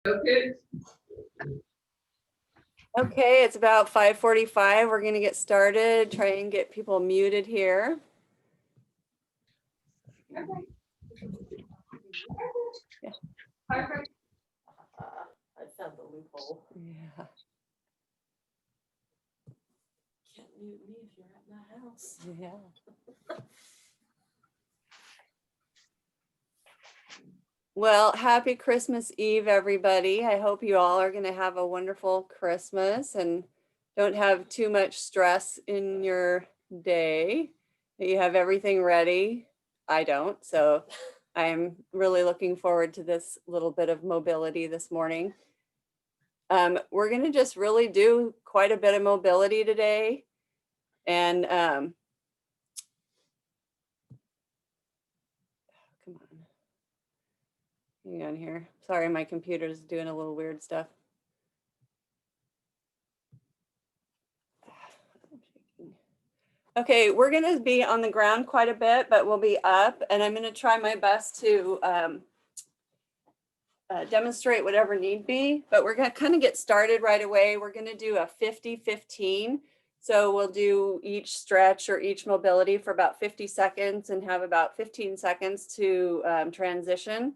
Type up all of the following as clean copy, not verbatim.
Okay. Okay, it's about 5:45. We're going to get started. Try and get people muted here. Yeah. I found the loophole. Yeah. Can't mute me if you're at my house. Yeah. Well, happy Christmas Eve, everybody. I hope you all are going to have a wonderful Christmas and don't have too much stress in your day, that you have everything ready. I don't, so I'm really looking forward to this little bit of mobility this morning. We're going to just really do quite a bit of mobility today. And come on. Hang on here. Sorry, my computer's doing a little weird stuff. Okay, we're going to be on the ground quite a bit, but we'll be up, and I'm going to try my best to demonstrate whatever need be, but we're going to kind of get started right away. We're going to do a 50-15. So we'll do each stretch or each mobility for about 50 seconds and have about 15 seconds to transition.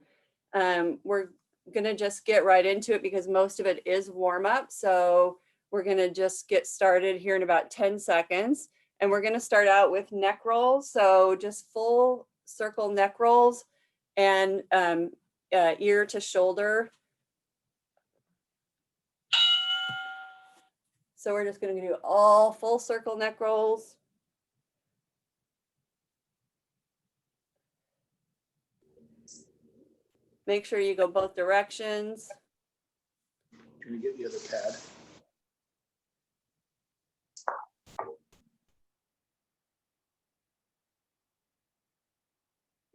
We're going to just get right into it because most of it is warm up. So we're going to just get started here in about 10 seconds. And we're going to start out with neck rolls. So just full circle neck rolls and ear to shoulder. So we're just going to do all full circle neck rolls. Make sure you go both directions. Can you get the other pad?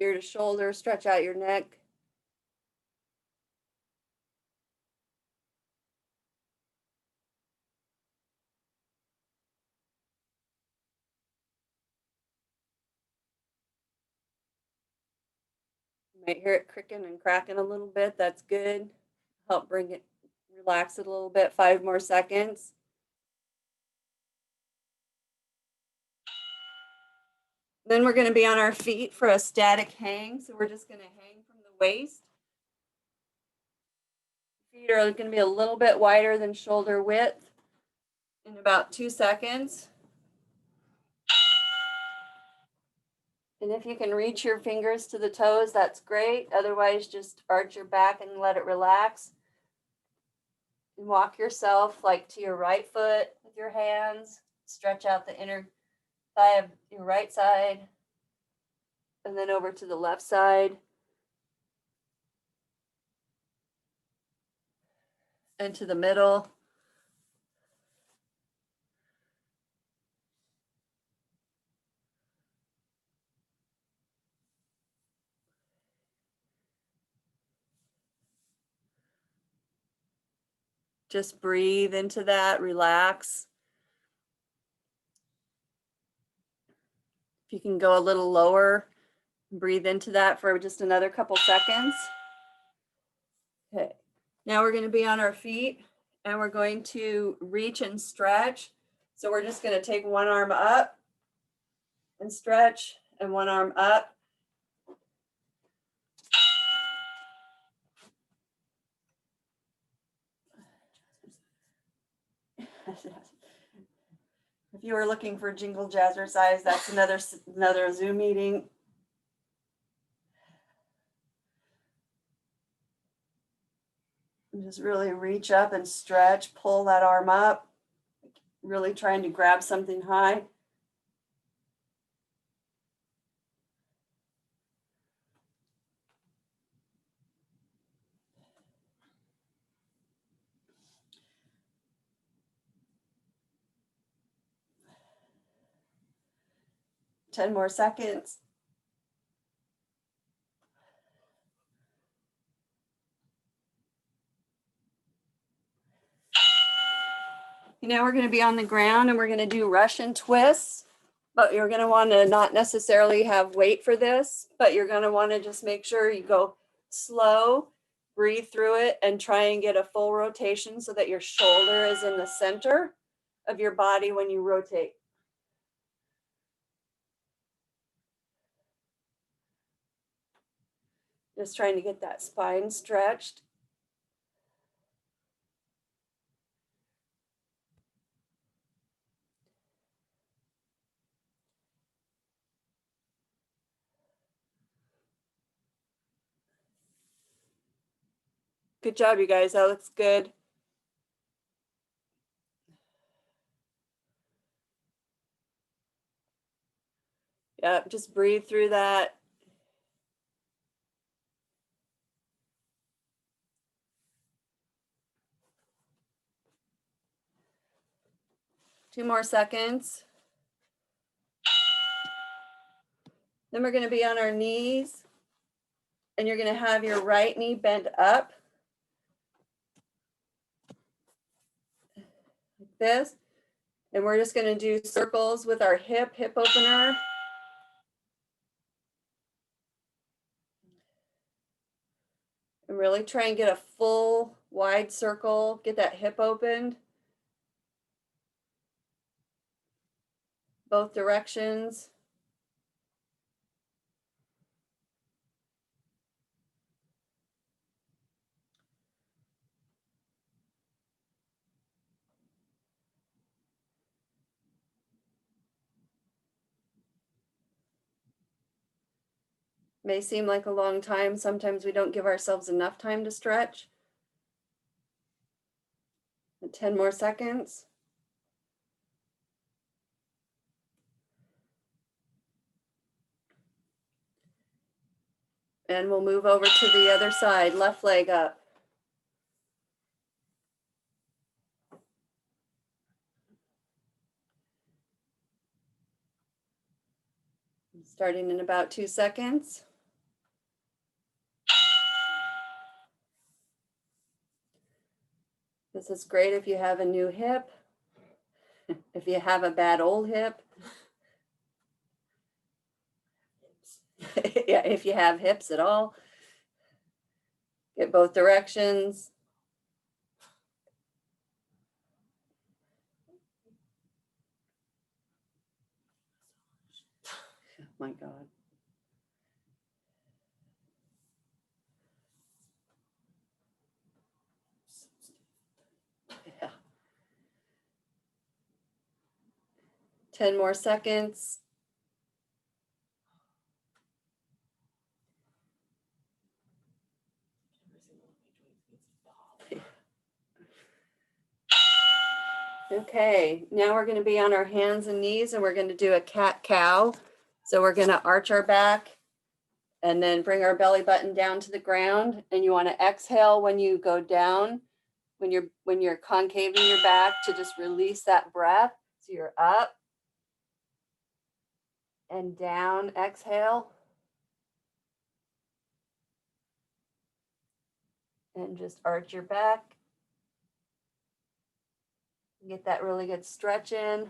Ear to shoulder, stretch out your neck. You might hear it cricking and cracking a little bit. That's good. Help bring it, relax it a little bit. 5 more seconds. Then we're going to be on our feet for a static hang. So we're just going to hang from the waist. Feet are going to be a little bit wider than shoulder width in about 2 seconds. And if you can reach your fingers to the toes, that's great. Otherwise, just arch your back and let it relax. And walk yourself like to your right foot with your hands. Stretch out the inner thigh of your right side. And then over to the left side. And to the middle. Just breathe into that, relax. If you can go a little lower, breathe into that for just another couple seconds. Okay, now we're going to be on our feet and we're going to reach and stretch. So we're just going to take one arm up and stretch and one arm up. If you were looking for jingle jazzercise, that's another Zoom meeting. And just really reach up and stretch, pull that arm up, really trying to grab something high. Ten more seconds. Now we're going to be on the ground and we're going to do Russian twists, but you're going to want to not necessarily have weight for this, but you're going to want to just make sure you go slow, breathe through it and try and get a full rotation so that your shoulder is in the center of your body when you rotate. Just trying to get that spine stretched. Good job, you guys. That looks good. Yeah, just breathe through that. Two more seconds. Then we're going to be on our knees, and you're going to have your right knee bent up like this. And we're just going to do circles with our hip opener. And really try and get a full wide circle, get that hip opened. Both directions. May seem like a long time. Sometimes we don't give ourselves enough time to stretch. 10 more seconds. And we'll move over to the other side, left leg up. Starting in about 2 seconds. This is great if you have a new hip, if you have a bad old hip. Yeah, if you have hips at all. Get both directions. Oh my God. Yeah. 10 more seconds. Okay, now we're going to be on our hands and knees and we're going to do a cat-cow. So we're going to arch our back and then bring our belly button down to the ground. And you want to exhale when you go down, when you're concaving your back, to just release that breath. So you're up and down, exhale. And just arch your back. Get that really good stretch in.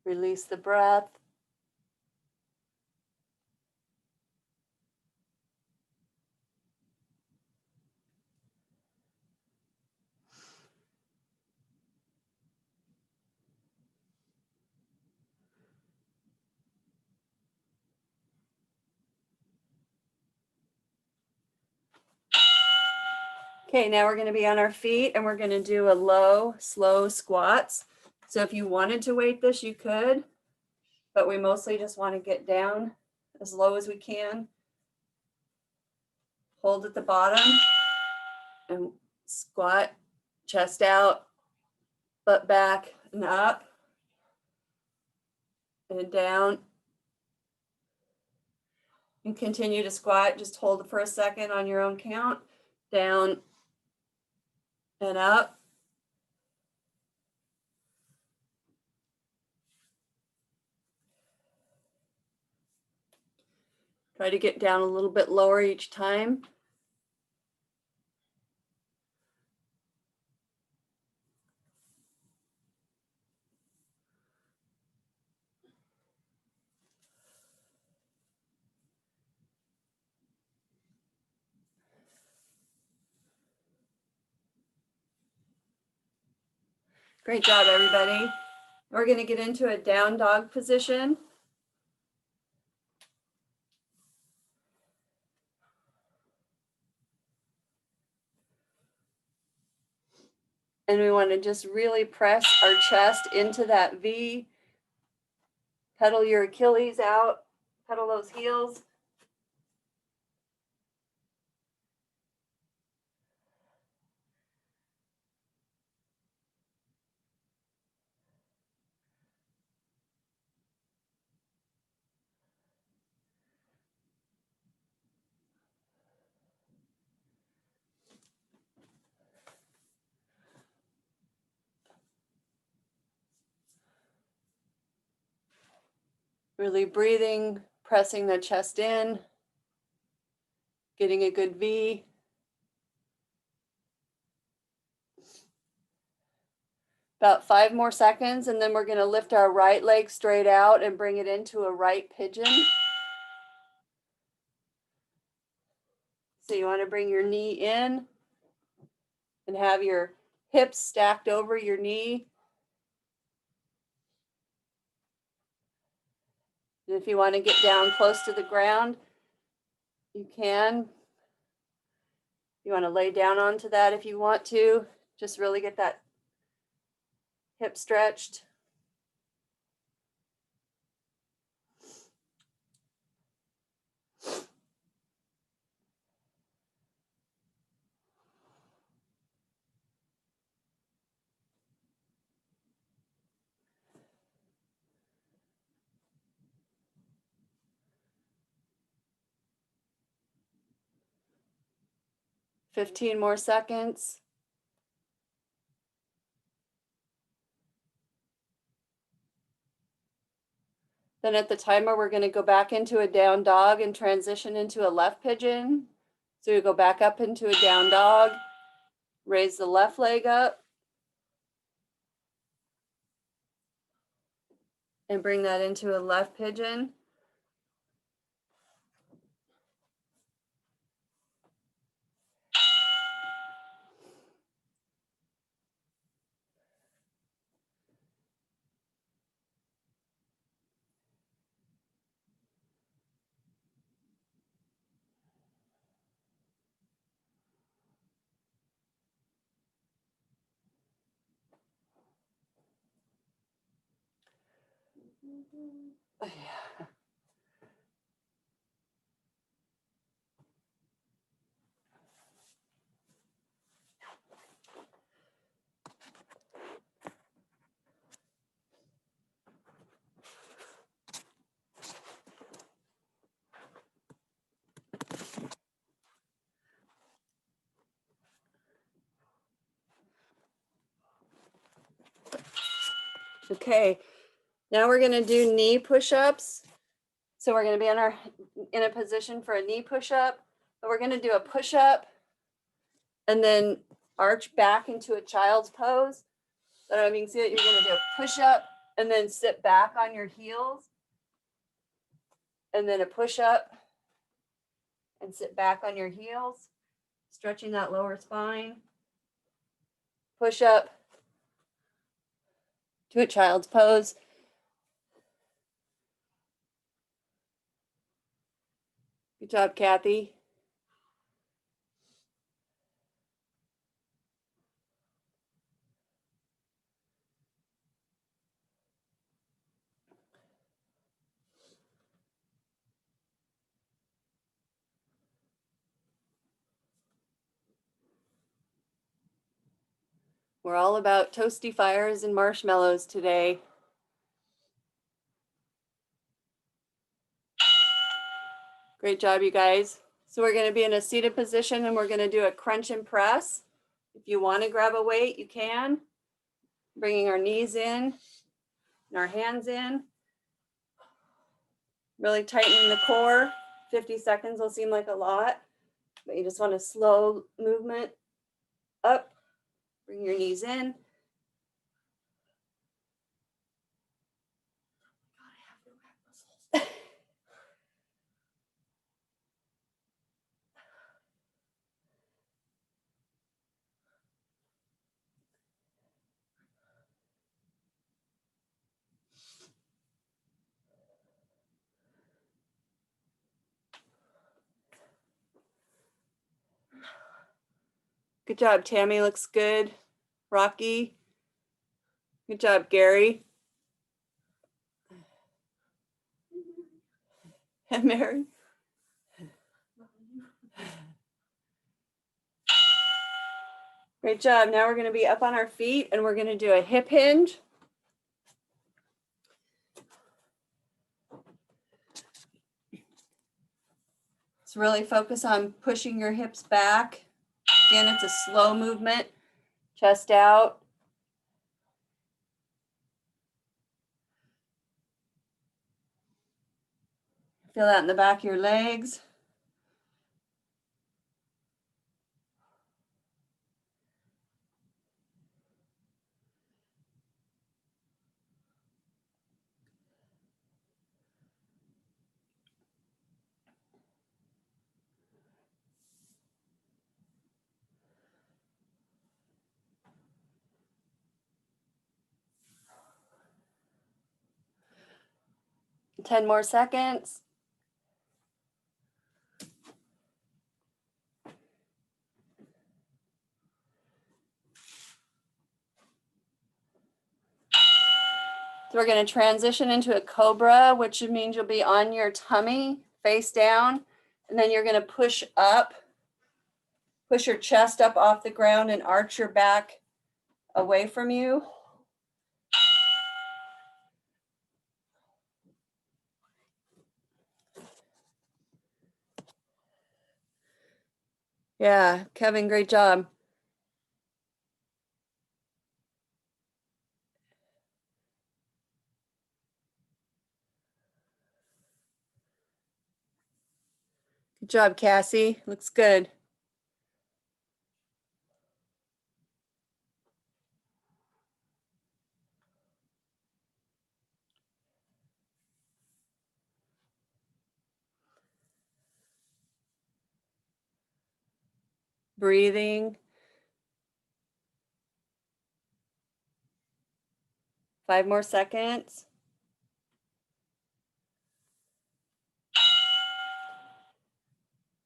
Release the breath. Okay, now we're going to be on our feet and we're going to do a low, slow squats. So if you wanted to weight this, you could, but we mostly just want to get down as low as we can. Hold at the bottom and squat, chest out, butt back and up and down. And continue to squat. Just hold it for a second on your own count. Down and up. Try to get down a little bit lower each time. Great job, everybody. We're going to get into a down dog position. And we want to just really press our chest into that V. Pedal your Achilles out, pedal those heels. Really breathing, pressing the chest in, getting a good V. About 5 more seconds, and then we're going to lift our right leg straight out and bring it into a right pigeon. So you want to bring your knee in and have your hips stacked over your knee. And if you want to get down close to the ground, you can. You want to lay down onto that if you want to. Just really get that hip stretched. Fifteen more seconds. Then at the timer, we're going to go back into a down dog and transition into a left pigeon. So you go back up into a down dog, raise the left leg up, and bring that into a left pigeon. Okay, now we're going to do knee push-ups. So we're going to be in a position for a knee push-up, but we're going to do a push-up and then arch back into a child's pose. So you can see that you're going to do a push-up and then sit back on your heels, and then a push-up and sit back on your heels, stretching that lower spine. Push-up to a child's pose. Good job, Kathy. We're all about toasty fires and marshmallows today. Great job, you guys. So we're going to be in a seated position and we're going to do a crunch and press. If you want to grab a weight, you can. Bringing our knees in and our hands in. Really tightening the core. 50 seconds will seem like a lot, but you just want a slow movement up. Bring your knees in. Good job, Tammy. Looks good. Rocky. Good job, Gary. And Mary. Great job. Now we're going to be up on our feet and we're going to do a hip hinge. So really focus on pushing your hips back. Again, it's a slow movement. Chest out. Feel that in the back of your legs. Ten more seconds. So we're going to transition into a cobra, which means you'll be on your tummy, face down, and then you're going to push up, push your chest up off the ground and arch your back away from you. Yeah, Kevin, great job. Good job, Cassie. Looks good. Breathing. 5 more seconds.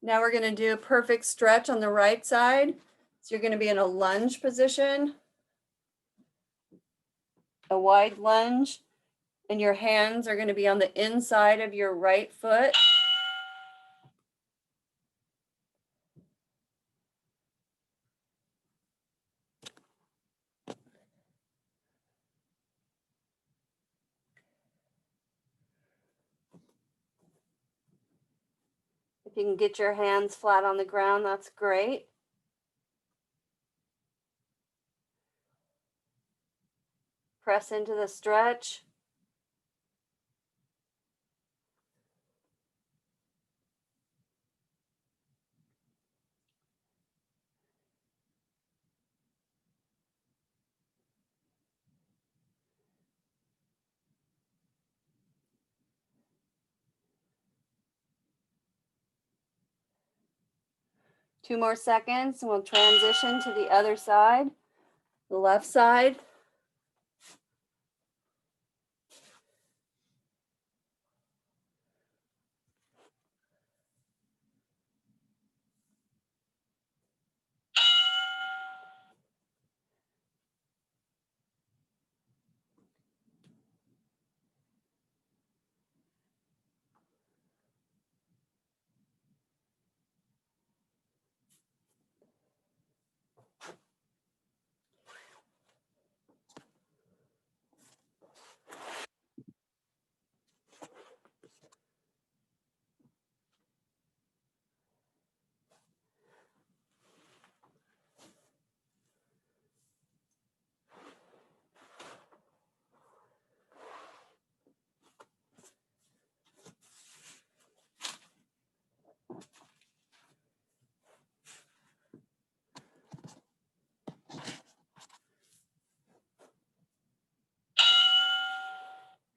Now we're going to do a perfect stretch on the right side. So you're going to be in a lunge position, a wide lunge, and your hands are going to be on the inside of your right foot. If you can get your hands flat on the ground, that's great. Press into the stretch. Two more seconds and we'll transition to the other side, the left side.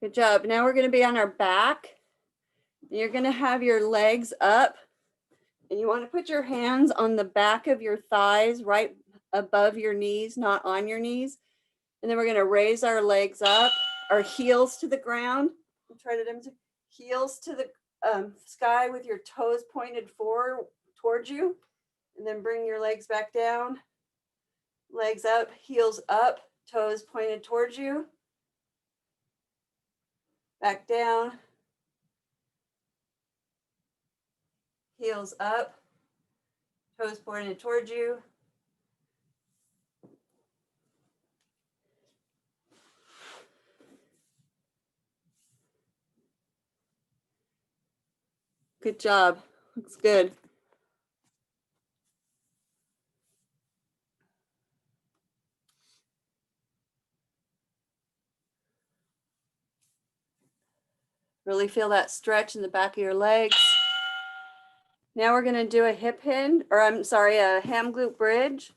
Good job. Now we're going to be on our back. You're going to have your legs up and you want to put your hands on the back of your thighs right above your knees, not on your knees. And then we're going to raise our legs up, our heels to the ground. I'll try to demonstrate. Heels to the sky with your toes pointed forward towards you. And then bring your legs back down. Legs up, heels up, toes pointed towards you. Back down. Heels up, toes pointed towards you. Good job. Looks good. Really feel that stretch in the back of your legs. Now we're going to do a hip hinge, or I'm sorry, a ham glute bridge.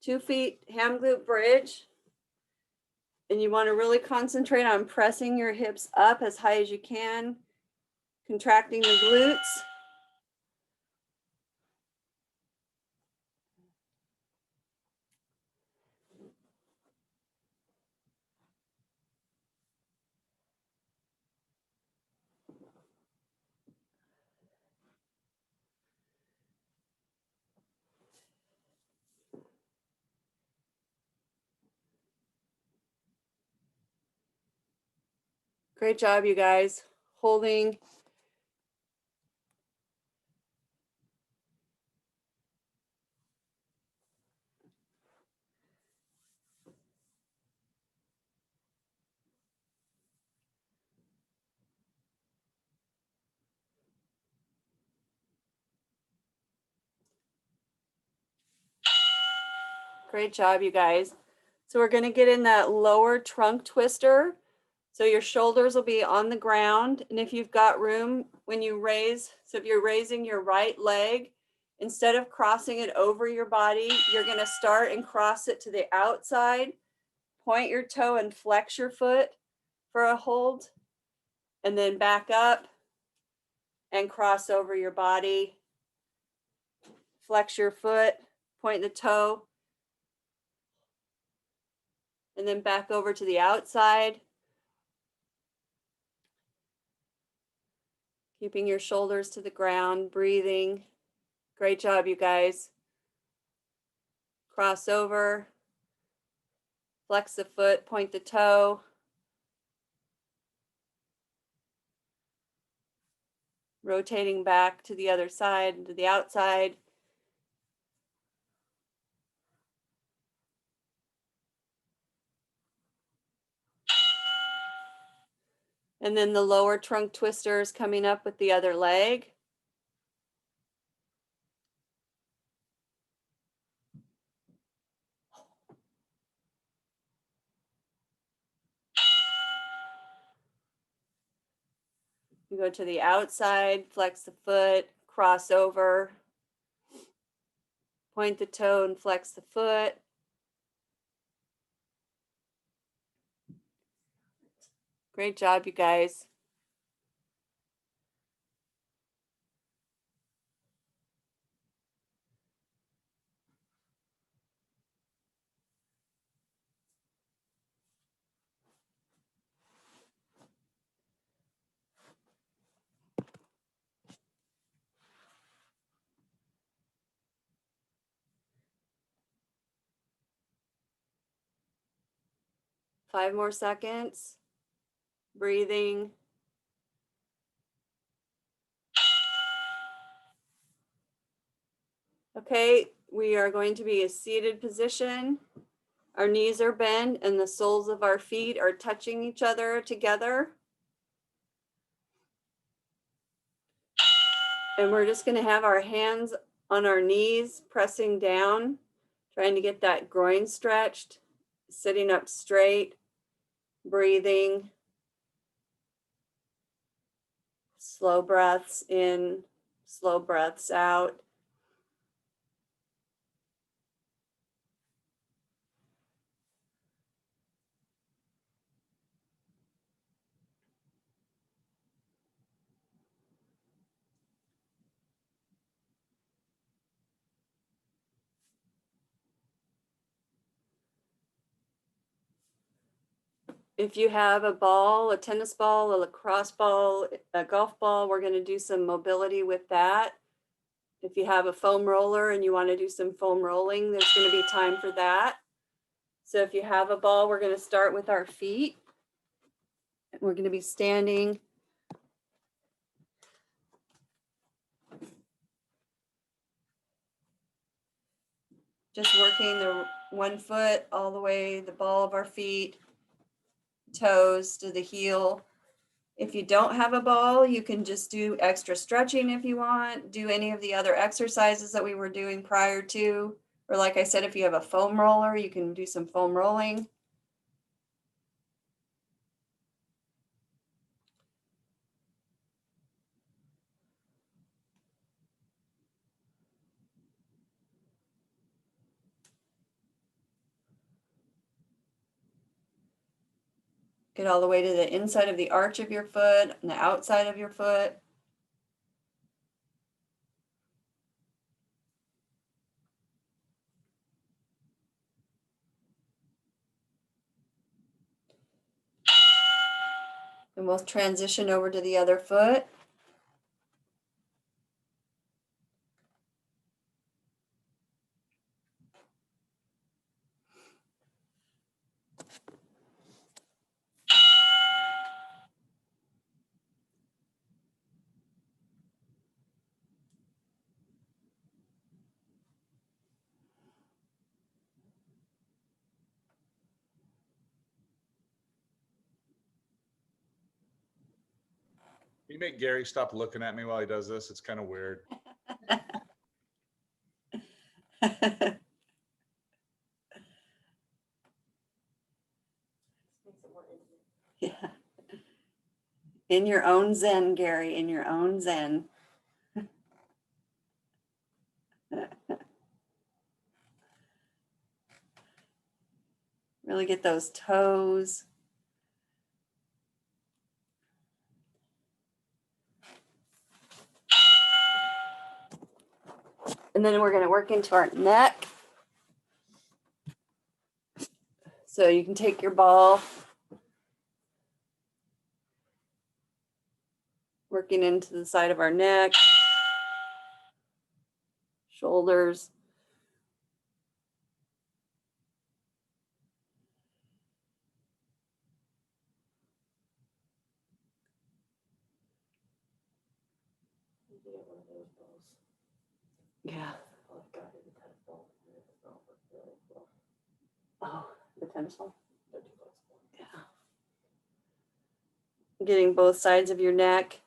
2 feet ham glute bridge. And you want to really concentrate on pressing your hips up as high as you can, contracting the glutes. Great job, you guys. Holding. Great job, you guys. So we're going to get in that lower trunk twister. So your shoulders will be on the ground. And if you've got room, when you raise, so if you're raising your right leg, instead of crossing it over your body, you're going to start and cross it to the outside. Point your toe and flex your foot for a hold. And then back up and cross over your body. Flex your foot, point the toe, and then back over to the outside. Keeping your shoulders to the ground, breathing. Great job, you guys. Cross over, flex the foot, point the toe. Rotating back to the other side, to the outside. And then the lower trunk twisters coming up with the other leg. You go to the outside, flex the foot, cross over, point the toe and flex the foot. Great job, you guys. Five more seconds. Breathing. Okay, we are going to be a seated position. Our knees are bent and the soles of our feet are touching each other together. And we're just going to have our hands on our knees, pressing down, trying to get that groin stretched, sitting up straight, breathing. Slow breaths in, slow breaths out. If you have a ball, a tennis ball, a lacrosse ball, a golf ball, we're going to do some mobility with that. If you have a foam roller and you want to do some foam rolling, there's going to be time for that. So if you have a ball, we're going to start with our feet. We're going to be standing just working the one foot all the way, the ball of our feet, toes to the heel. If you don't have a ball, you can just do extra stretching if you want, do any of the other exercises that we were doing prior to. Or like I said, if you have a foam roller, you can do some foam rolling. Get all the way to the inside of the arch of your foot and the outside of your foot. And we'll transition over to the other foot. Can you make Gary stop looking at me while he does this? It's kind of weird. Makes it more intimate. Yeah. In your own zen, Gary, in your own zen. Really get those toes. And then we're going to work into our neck. So you can take your ball, working into the side of our neck, shoulders. You can get one of those balls. Yeah. Oh, I've got it, the tennis ball. And it does not work really well. Oh, the tennis ball. They're too flexible. Yeah. Getting both sides of your neck.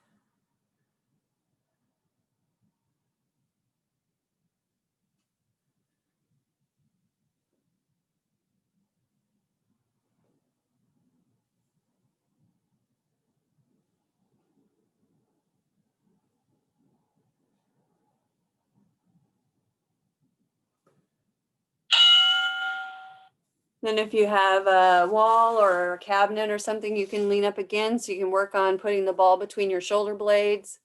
Then if you have a wall or a cabinet or something you can lean up against, you can work on putting the ball between your shoulder blades.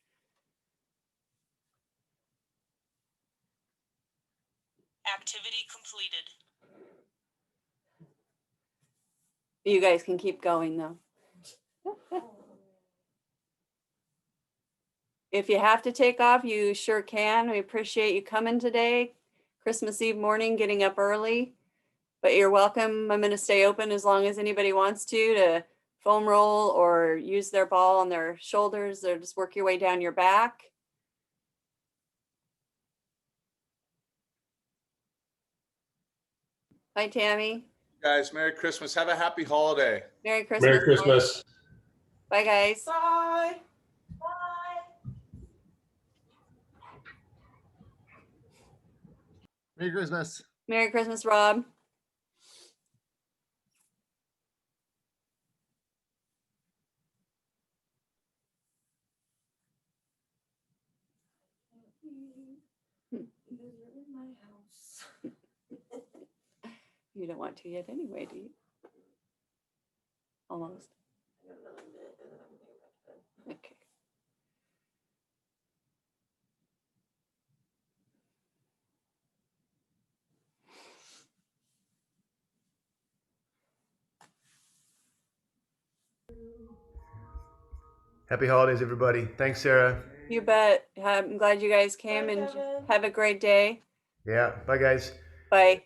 Activity completed. You guys can keep going though. If you have to take off, you sure can. We appreciate you coming today. Christmas Eve morning, getting up early. But you're welcome. I'm going to stay open as long as anybody wants to foam roll or use their ball on their shoulders or just work your way down your back. Hi, Tammy. Guys, Merry Christmas. Have a happy holiday. Merry Christmas. Merry Christmas. Bye, guys. Bye. Merry Christmas. Merry Christmas, Rob. Because you're in my house. You don't want to yet anyway, do you? Almost. I got another minute and then I'm gonna go back to bed. Okay. Happy holidays, everybody. Thanks, Sarah. You bet. I'm glad you guys came and Kevin. have a great day. Yeah. Bye, guys. Bye.